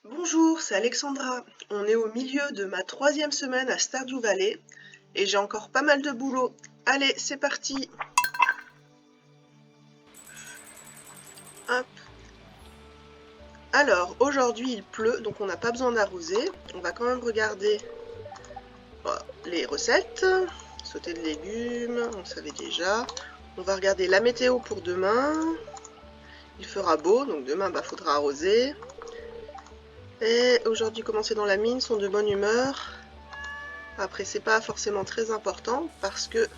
Bonjour, c'est Alexandra. On est au milieu de ma 3e semaine à Stardew Valley et j'ai encore pas mal de boulot. Allez, c'est parti. Hop. Alors, aujourd'hui il pleut, donc on n'a pas besoin d'arroser. On va quand même regarder les recettes. Sauter de légumes, on le savait déjà. On va regarder la météo pour demain. Il fera beau, donc demain faudra arroser. Et aujourd'hui, commencer dans la mine, sont de bonne humeur. Après, c'est pas forcément très important parce que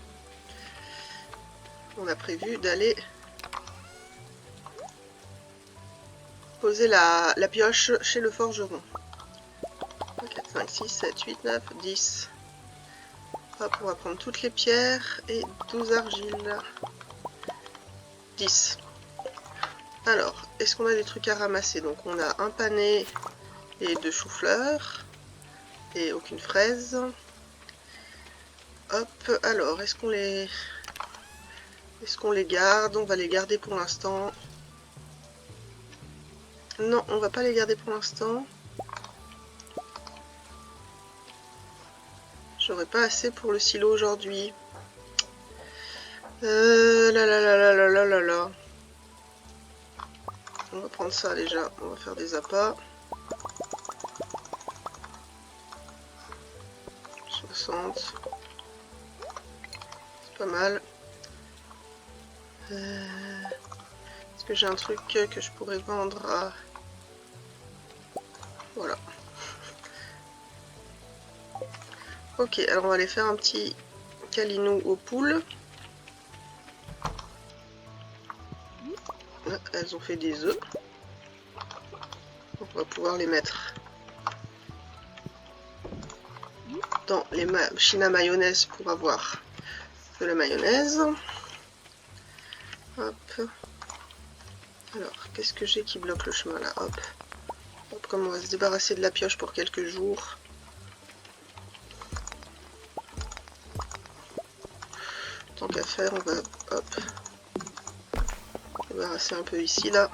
on a prévu d'aller poser la pioche chez le forgeron. 4, 5, 6, 7, 8, 9, 10. Hop, on va prendre toutes les pierres et 12 argiles. 10. Alors, est-ce qu'on a des trucs à ramasser? Donc on a un panais et 2 choux-fleurs et aucune fraise. Hop, alors est-ce qu'on les garde? On va les garder pour l'instant. Non, on va pas les garder pour l'instant. J'aurais pas assez pour le silo aujourd'hui. Là. On va prendre ça déjà, on va faire des appâts. 60. C'est pas mal. Est-ce que j'ai un truc que je pourrais vendre à... Voilà. Ok, alors on va aller faire un petit calinou aux poules. Là, elles ont fait des œufs. Donc on va pouvoir les mettre dans les machines à mayonnaise pour avoir de la mayonnaise. Hop. Alors, qu'est-ce que j'ai qui bloque le chemin là? Hop. Hop, comme on va se débarrasser de la pioche pour quelques jours. Tant qu'à faire, on va hop débarrasser un peu ici là.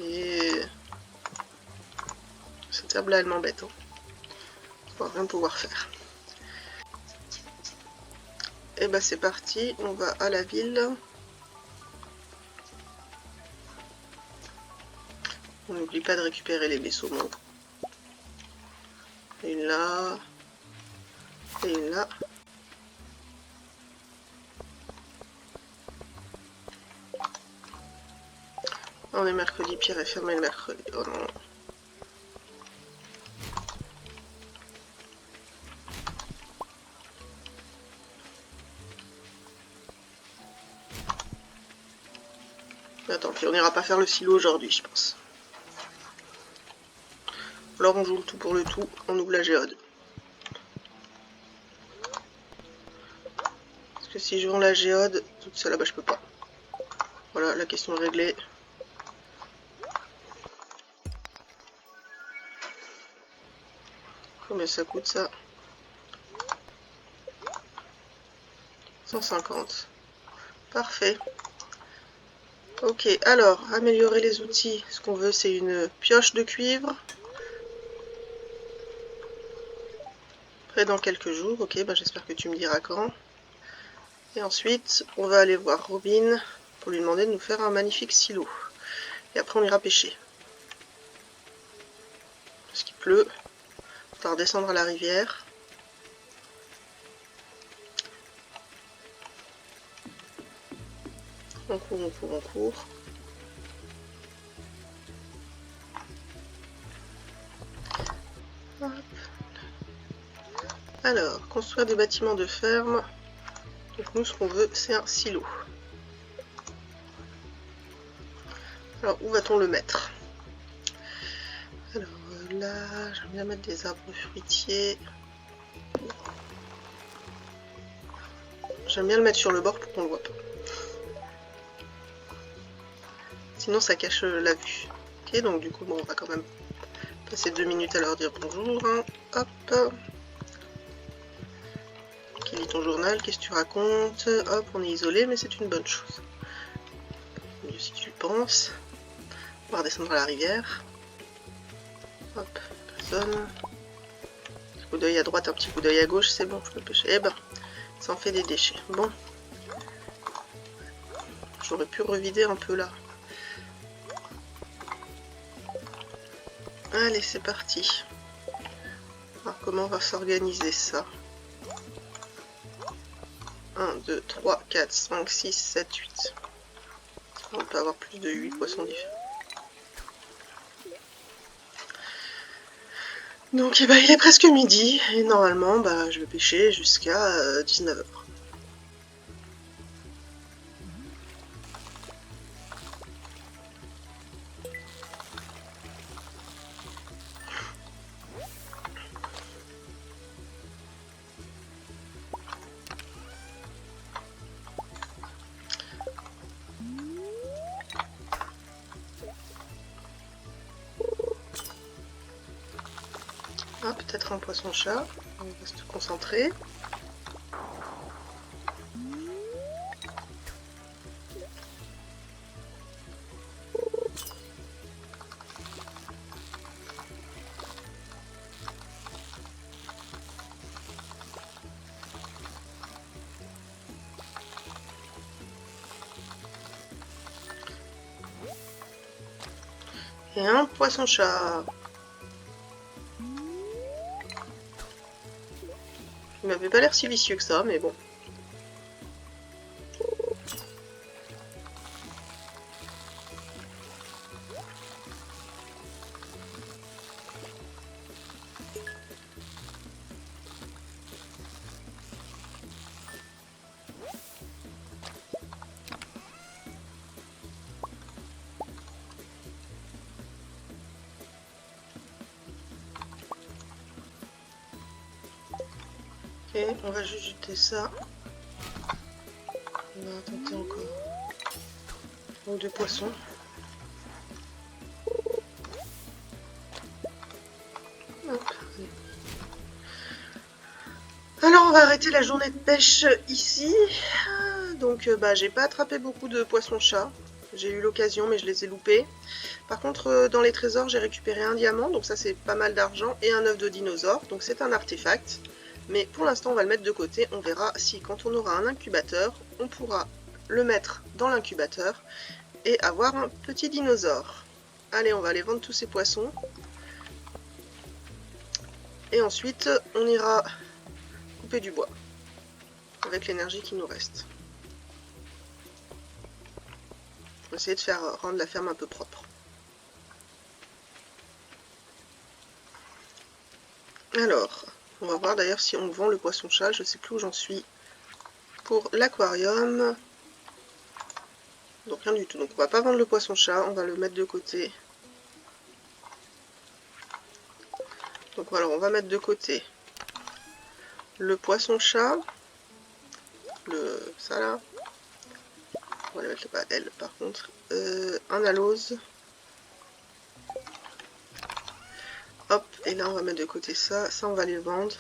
Et cette herbe là elle m'embête. Hein. On va rien pouvoir faire. Et bah c'est parti, on va à la ville. On n'oublie pas de récupérer les baies saumons. Une là. Et une là. On est mercredi, Pierre est fermé le mercredi. Oh non. Attends, puis on n'ira pas faire le silo aujourd'hui, je pense. Alors on joue le tout pour le tout, on ouvre la géode. Parce que si je vends la géode toute seule, là-bas je peux pas. Voilà, la question est réglée. Combien ça coûte ça? 150. Parfait. Ok, alors, améliorer les outils. Ce qu'on veut, c'est une pioche de cuivre. Prêt dans quelques jours. Ok, bah j'espère que tu me diras quand. Et ensuite, on va aller voir Robin pour lui demander de nous faire un magnifique silo. Et après, on ira pêcher. Parce qu'il pleut. On va redescendre à la rivière. On court, on court, on court. Hop. Alors, construire des bâtiments de ferme. Donc nous, ce qu'on veut, c'est un silo. Alors, où va-t-on le mettre? Alors là, j'aime bien mettre des arbres fruitiers. J'aime bien le mettre sur le bord pour qu'on le voit pas. Sinon, ça cache la vue. Ok, donc du coup, bon, on va quand même Passer 2 minutes à leur dire bonjour. Hein. Hop. Qui lit ton journal? Qu'est-ce que tu racontes? Hop, on est isolé, mais c'est une bonne chose. Mieux si tu le penses. On va redescendre à la rivière. Hop, personne. Un petit coup d'œil à droite, un petit coup d'œil à gauche, c'est bon, je peux pêcher. Eh ben, ça en fait des déchets. Bon. J'aurais pu revider un peu là. Allez, c'est parti. Alors, comment on va s'organiser ça? 1, 2, 3, 4, 5, 6, 7, 8. On peut avoir plus de 8 poissons différents. Donc, eh ben, il est presque midi. Et normalement, bah, je vais pêcher jusqu'à 19 h. Ah, peut-être un poisson-chat. On va se concentrer. Et un poisson-chat. Il m'avait pas l'air si vicieux que ça, mais bon. Ok, on va juste jeter ça. On va tenter encore. Un ou deux poissons. Hop. Alors on va arrêter la journée de pêche ici. Donc bah, j'ai pas attrapé beaucoup de poissons-chats. J'ai eu l'occasion mais je les ai loupés. Par contre dans les trésors j'ai récupéré un diamant, donc ça c'est pas mal d'argent, et un œuf de dinosaure, donc c'est un artefact. Mais pour l'instant on va le mettre de côté, on verra si quand on aura un incubateur, on pourra le mettre dans l'incubateur et avoir un petit dinosaure. Allez, on va aller vendre tous ces poissons. Et ensuite on ira couper du bois avec l'énergie qui nous reste. On va essayer de faire rendre la ferme un peu propre. Alors, on va voir d'ailleurs si on vend le poisson-chat, je sais plus où j'en suis pour l'aquarium. Donc rien du tout, donc on va pas vendre le poisson-chat, on va le mettre de côté. Donc alors on va mettre de côté le poisson-chat, ça là, on va le mettre là-bas, elle par contre, un alose. Hop, et là on va mettre de côté ça, ça on va les vendre.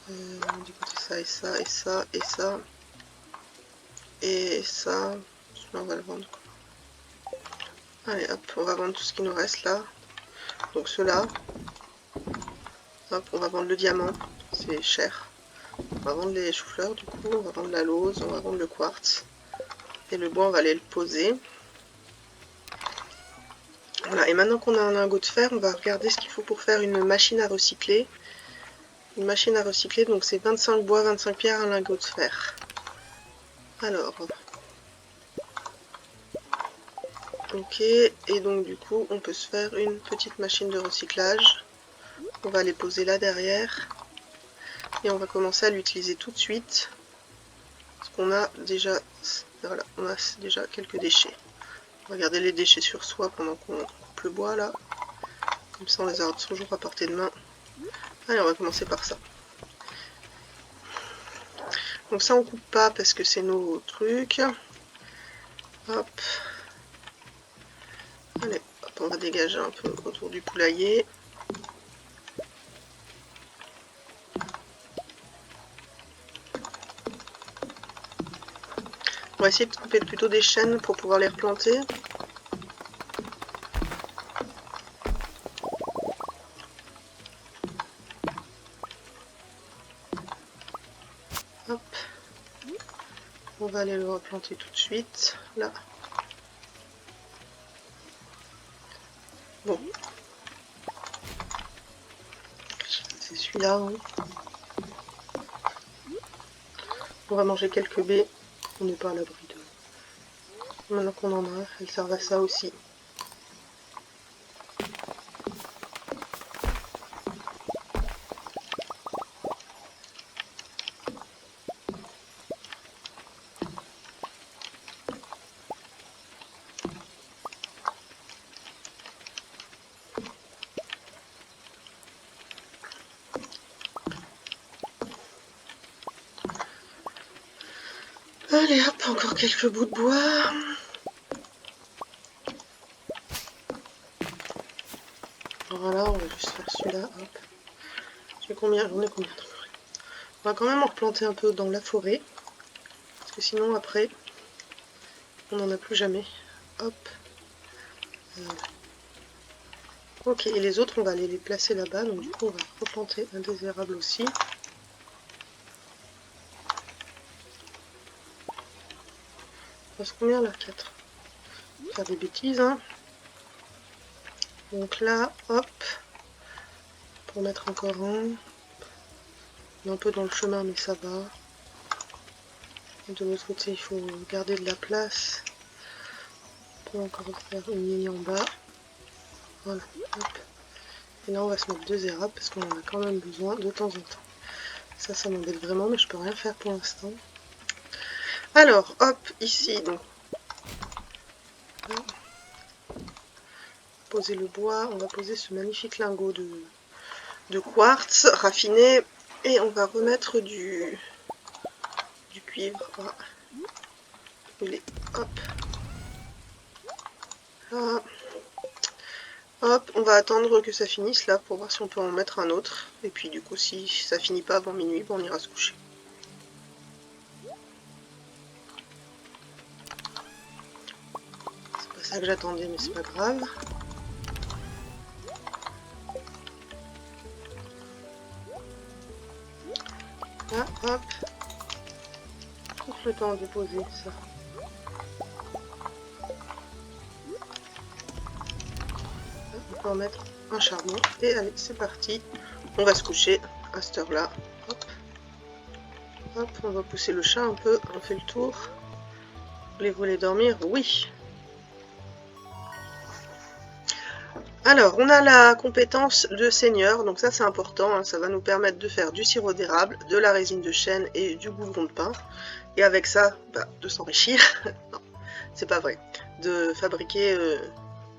On met de côté ça et ça et ça et ça. Et ça, on va le vendre. Allez hop, on va vendre tout ce qui nous reste là. Donc ceux-là. Hop, on va vendre le diamant, c'est cher. On va vendre les choux-fleurs du coup, on va vendre la lauze, on va vendre le quartz. Et le bois, on va aller le poser. Voilà, et maintenant qu'on a un lingot de fer, on va regarder ce qu'il faut pour faire une machine à recycler. Une machine à recycler, donc c'est 25 bois, 25 pierres, un lingot de fer. Alors, ok, et donc du coup, on peut se faire une petite machine de recyclage. On va les poser là derrière. Et on va commencer à l'utiliser tout de suite. Parce qu'on a déjà, voilà, on a déjà quelques déchets. On va garder les déchets sur soi pendant qu'on coupe le bois là. Comme ça on les a toujours à portée de main. Allez, on va commencer par ça. Donc ça on coupe pas parce que c'est nos trucs. Hop. Allez, hop. on va dégager un peu autour du poulailler. On va essayer de couper plutôt des chênes pour pouvoir les replanter. Hop. On va aller le replanter tout de suite, là. Bon. C'est celui-là. Hein. On va manger quelques baies. On n'est pas à l'abri de... Maintenant qu'on en a, elles servent à ça aussi. Allez hop, encore quelques bouts de bois. Voilà, on va juste faire celui-là, hop. J'en ai combien? On va quand même en replanter un peu dans la forêt. Parce que sinon après, on n'en a plus jamais. Hop. Ok, et les autres, on va aller les placer là-bas. Donc du coup, on va replanter un des érables aussi. Il reste combien là? 4. Faire des bêtises, hein. Donc là, hop. Pour mettre encore un. On est un peu dans le chemin, mais ça va. Et de l'autre côté, il faut garder de la place. On peut encore faire une ligne en bas. Voilà, hop. Et là, on va se mettre 2 érables parce qu'on en a quand même besoin de temps en temps. Ça m'embête vraiment, mais je peux rien faire pour l'instant. Alors, hop, ici, donc. Poser le bois, on va poser ce magnifique lingot de quartz raffiné et on va remettre du cuivre. Voilà. Hop. Là. Hop, on va attendre que ça finisse là pour voir si on peut en mettre un autre. Et puis du coup, si ça finit pas avant minuit, on ira se coucher. C'est pas ça que j'attendais, mais c'est pas grave. Là, hop. Tout le temps de poser ça. On peut en mettre un charbon. Et allez, c'est parti. On va se coucher à cette heure-là. Hop. Hop, on va pousser le chat un peu. On fait le tour. Voulez-vous les dormir? Oui. Alors, on a la compétence de seigneur, donc ça c'est important, hein, ça va nous permettre de faire du sirop d'érable, de la résine de chêne et du goudron de pain. Et avec ça, de s'enrichir, non, c'est pas vrai, de fabriquer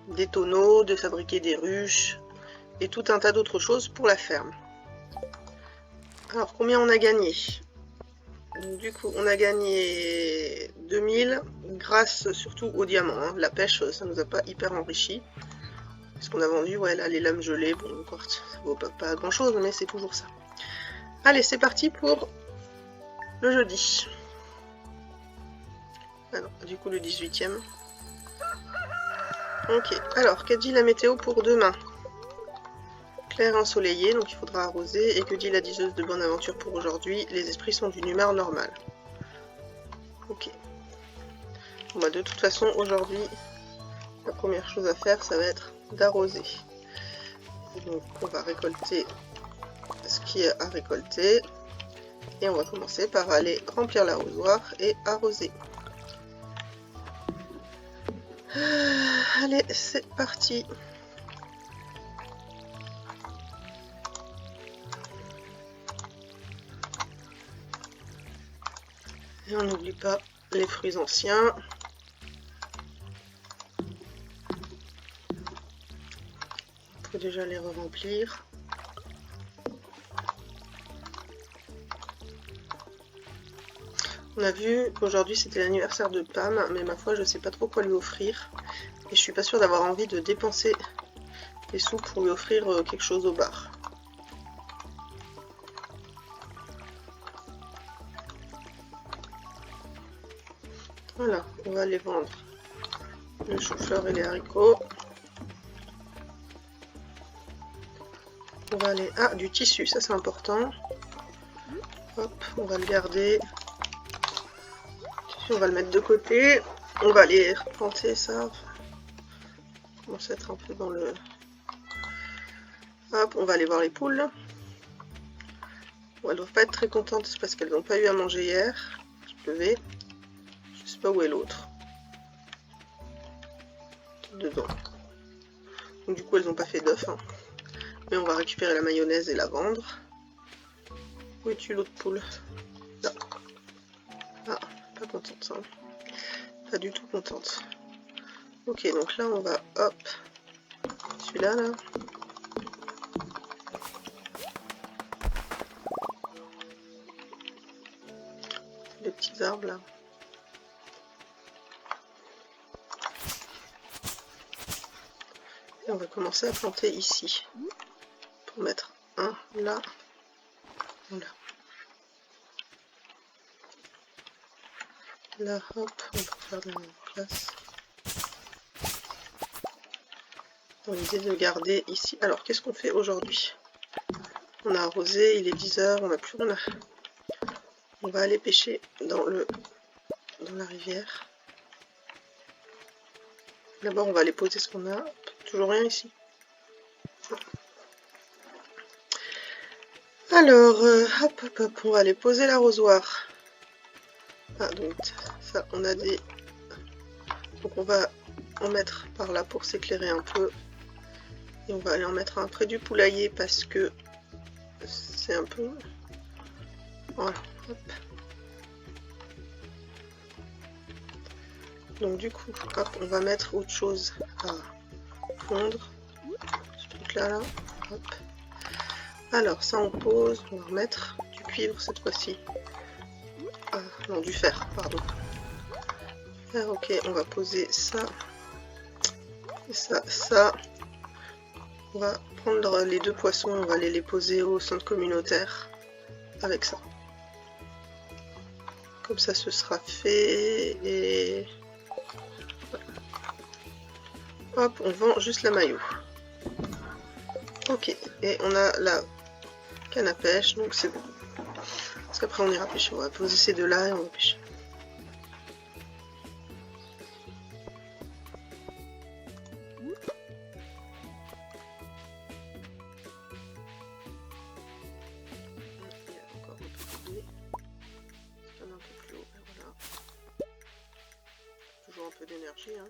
des tonneaux, de fabriquer des ruches et tout un tas d'autres choses pour la ferme. Alors, combien on a gagné? Du coup, on a gagné 2000 grâce surtout au diamant. Hein. La pêche, ça nous a pas hyper enrichi. Ce qu'on a vendu, ouais, là, les lames gelées, bon, encore, ça vaut pas grand chose, mais c'est toujours ça. Allez, c'est parti pour le jeudi. Ah non, du coup, le 18e. Ok, alors, qu'a dit la météo pour demain? Clair ensoleillé, donc il faudra arroser. Et que dit la diseuse de bonne aventure pour aujourd'hui? Les esprits sont d'une humeur normale. Ok. Bon, bah, de toute façon, aujourd'hui, la première chose à faire, ça va être d'arroser. Donc on va récolter ce qui est à récolter et on va commencer par aller remplir l'arrosoir et arroser. Allez, c'est parti. Et on n'oublie pas les fruits anciens. Il faut déjà les re-remplir. On a vu qu'aujourd'hui c'était l'anniversaire de Pam, mais ma foi je sais pas trop quoi lui offrir. Et je suis pas sûre d'avoir envie de dépenser des sous pour lui offrir quelque chose au bar. Voilà, on va aller vendre le chou-fleur et les haricots. On va aller... Ah, du tissu, ça c'est important. Hop, on va le garder. On va le mettre de côté. On va aller replanter ça. On commence à être un peu dans le... Hop, on va aller voir les poules. Bon, elles doivent pas être très contentes parce qu'elles n'ont pas eu à manger hier. Il pleuvait. Je sais pas où est l'autre. Dedans. Donc du coup elles n'ont pas fait d'œufs. Hein. Mais on va récupérer la mayonnaise et la vendre. Où es-tu l'autre poule? Là. Ah, pas contente. Hein. Pas du tout contente. Ok, donc là on va, hop, celui-là là. Les petits arbres là. Et on va commencer à planter ici. Pour mettre un là. Voilà. Là, hop, on va faire de la place. Dans l'idée de garder ici. Alors, qu'est-ce qu'on fait aujourd'hui? On a arrosé, il est 10 h, on n'a plus rien à... On va aller pêcher dans la rivière. D'abord, on va aller poser ce qu'on a. Toujours rien ici. Alors, hop, hop, hop, on va aller poser l'arrosoir. Ah, donc ça, on a des... Donc on va en mettre par là pour s'éclairer un peu. Et on va aller en mettre un près du poulailler parce que c'est un peu... Voilà, hop. Donc du coup, hop, on va mettre autre chose à fondre. Ce truc-là, là, hop. Alors, ça on pose, on va remettre du cuivre cette fois-ci. Ah, non, du fer, pardon. Fer, ok, on va poser ça. Et ça, ça. On va prendre les deux poissons, on va aller les poser au centre communautaire avec ça. Comme ça, ce sera fait. Et voilà. Hop, on vend juste la maillot. Ok, et on a la canne à pêche, donc c'est bon. Parce qu'après on ira pêcher. On va poser ces deux là et on va pêcher. Un peu d'énergie. Hein.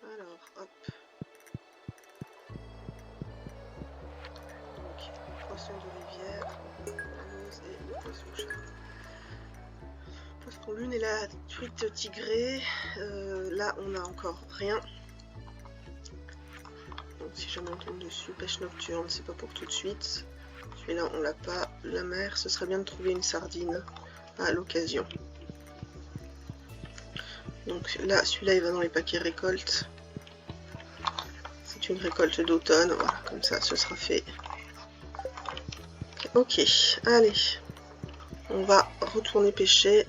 Alors, hop. Donc, poisson de rivière, rose et le poisson chat. Poisson lune et la truite tigrée. Là, on n'a encore rien. Donc, si jamais on tombe dessus, pêche nocturne, c'est pas pour tout de suite. Celui-là, on l'a pas. La mer, ce serait bien de trouver une sardine à l'occasion. Donc là, celui-là, il va dans les paquets récoltes. C'est une récolte d'automne. Voilà, comme ça, ce sera fait. Ok, allez. On va retourner pêcher.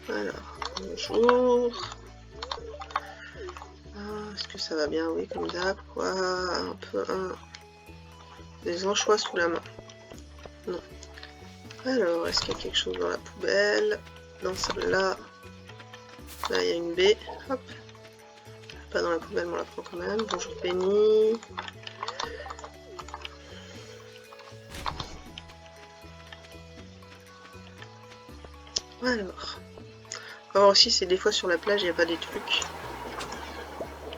Alors, bonjour. Ah, est-ce que ça va bien? Oui, comme d'hab, quoi. Un peu des anchois sous la main. Non. Alors, est-ce qu'il y a quelque chose dans la poubelle? Dans celle-là. Là, il y a une baie. Hop. Pas dans la poubelle, mais on la prend quand même. Bonjour Penny. Alors. On va voir aussi si des fois sur la plage, il n'y a pas des trucs.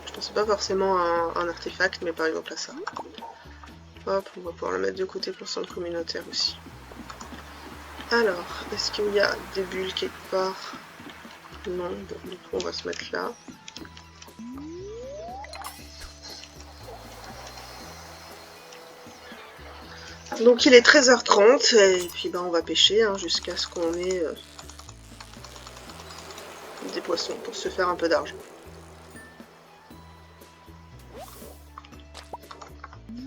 Je pensais pas forcément à un artefact, mais par exemple à ça. Hop, on va pouvoir le mettre de côté pour le centre communautaire aussi. Alors, est-ce qu'il y a des bulles quelque part? Non, bon, du coup on va se mettre là. Donc il est 13h30 et puis on va pêcher hein, jusqu'à ce qu'on ait des poissons pour se faire un peu d'argent.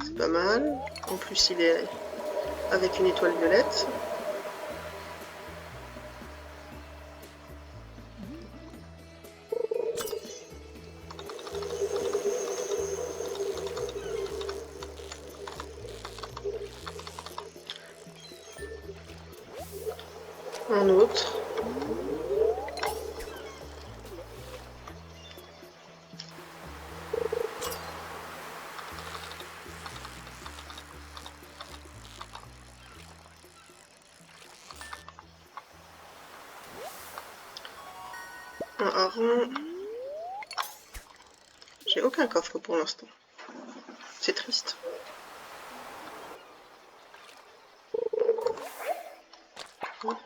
C'est pas mal. En plus il est avec une étoile violette. Un autre. Un hareng. J'ai aucun coffre pour l'instant. C'est triste.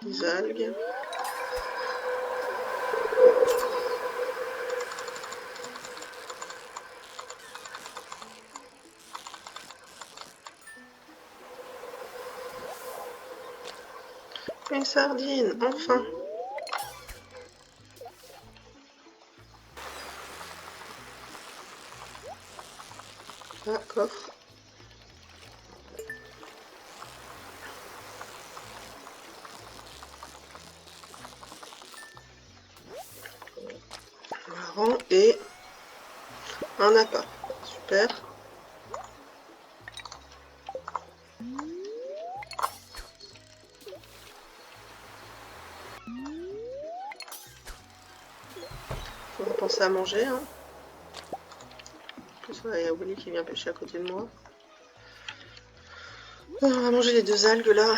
Des algues. Une sardine, enfin. Ah, coffre. Marrant et un appât. Super. On va penser à manger. Hein. En plus, il y a Willy qui vient pêcher à côté de moi. On va manger les deux algues là.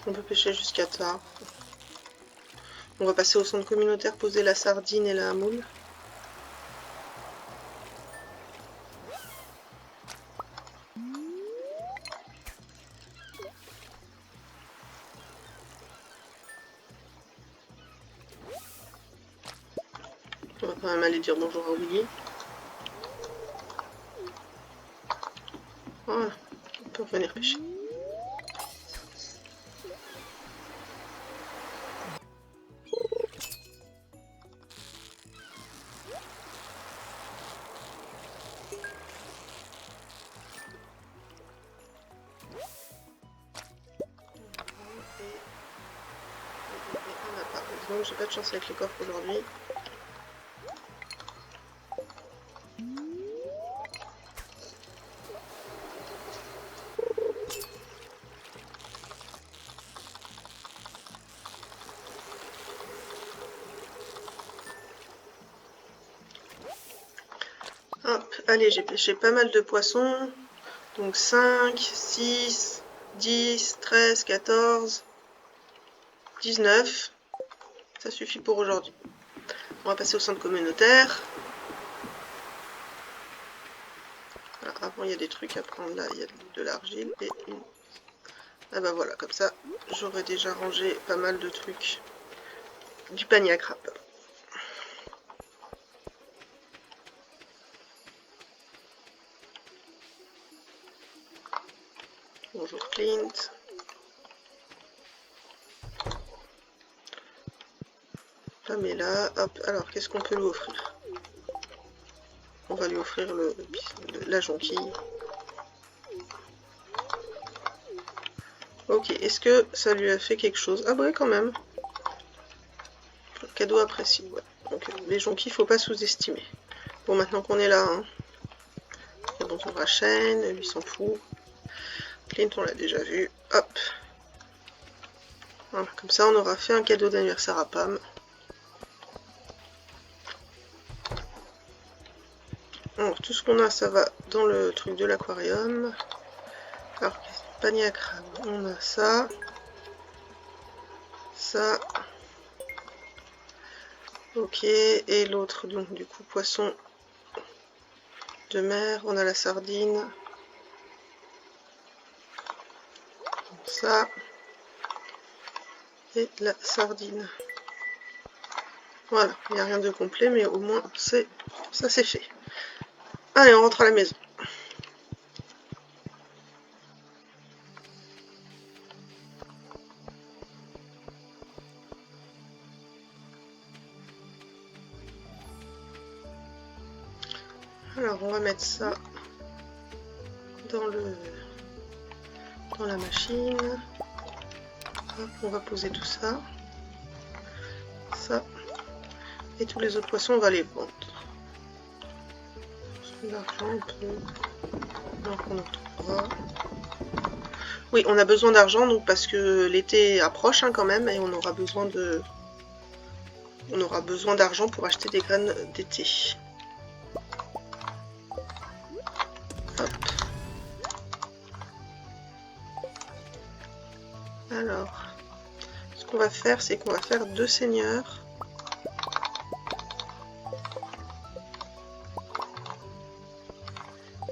On peut pêcher jusqu'à tard. On va passer au centre communautaire, poser la sardine et la moule. On va quand même aller dire bonjour à Willy. Voilà, on peut revenir pêcher. J'ai pas de chance avec les coffres aujourd'hui. Hop, allez, j'ai pêché pas mal de poissons. Donc 5, 6, 10, 13, 14, 19. Ça suffit pour aujourd'hui. On va passer au centre communautaire. Alors, avant, il y a des trucs à prendre là. Il y a de l'argile et une... Ah bah voilà, comme ça, j'aurais déjà rangé pas mal de trucs du panier à crabe. Bonjour Clint. Pamela, hop, alors qu'est-ce qu'on peut lui offrir? On va lui offrir la jonquille. Ok, est-ce que ça lui a fait quelque chose? Ah bah oui, quand même. Cadeau apprécié, ouais. Donc les jonquilles, faut pas sous-estimer. Bon, maintenant qu'on est là, hein. Et bon, on rachène, lui s'en fout. Clint, on l'a déjà vu. Hop. Voilà, comme ça, on aura fait un cadeau d'anniversaire à Pam. Alors, tout ce qu'on a, ça va dans le truc de l'aquarium. Alors, panier à crabe, on a ça. Ça. Ok, et l'autre, donc, du coup, poisson de mer. On a la sardine. Ça. et la sardine. Voilà, il n'y a rien de complet, mais au moins ça c'est fait. Allez, on rentre à la maison. Alors, on va mettre ça dans la machine. Hop, on va poser tout ça. Ça. Et tous les autres poissons, on va les vendre. L'argent, on peut... Donc, on en trouvera. Oui, on a besoin d'argent, donc parce que l'été approche hein, quand même, et on aura besoin d'argent pour acheter des graines d'été. Alors, ce qu'on va faire, c'est qu'on va faire 2 seigneurs.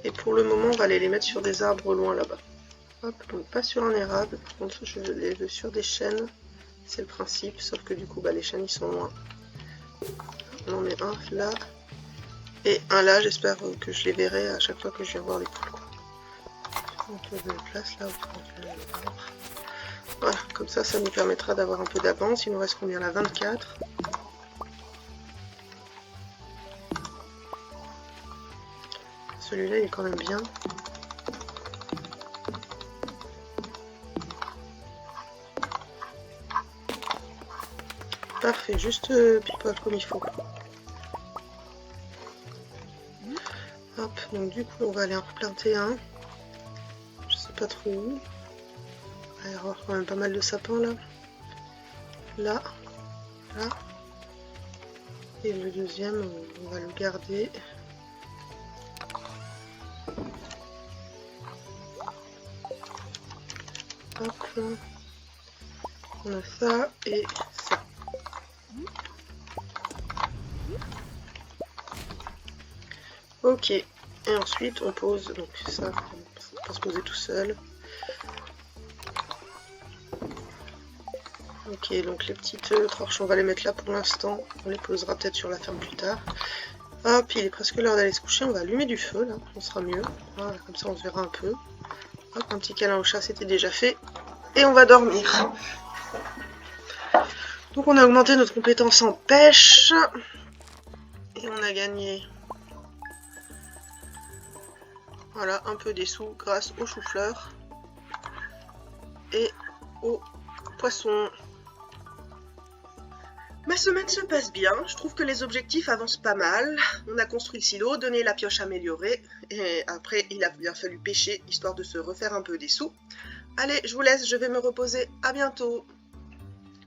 Et pour le moment, on va aller les mettre sur des arbres loin là-bas. Hop, donc pas sur un érable, par contre je les veux sur des chênes. C'est le principe, sauf que du coup, les chênes ils sont loin. On en met un là, et un là, j'espère que je les verrai à chaque fois que je viens voir les poules. Un peu de place là, voilà, comme ça, ça nous permettra d'avoir un peu d'avance. Il nous reste combien là? 24. Celui-là, il est quand même bien. Parfait, juste people comme il faut. Hop, donc du coup, on va aller en replanter un. Je sais pas trop où. Il va y avoir quand même pas mal de sapins là. Là. Là. Et le deuxième, on va le garder. Hop. On a ça et ça. Ok. Et ensuite, on pose donc ça va se poser tout seul. Ok, donc les petites torches, on va les mettre là pour l'instant. On les posera peut-être sur la ferme plus tard. Hop, il est presque l'heure d'aller se coucher. On va allumer du feu, là, on sera mieux. Voilà, comme ça on se verra un peu. Hop, un petit câlin au chat, c'était déjà fait. Et on va dormir. Donc on a augmenté notre compétence en pêche. Et on a gagné... Voilà, un peu des sous grâce aux choux-fleurs. Et aux poissons. Ma semaine se passe bien, je trouve que les objectifs avancent pas mal. On a construit le silo, donné la pioche améliorée, et après il a bien fallu pêcher, histoire de se refaire un peu des sous. Allez, je vous laisse, je vais me reposer, à bientôt.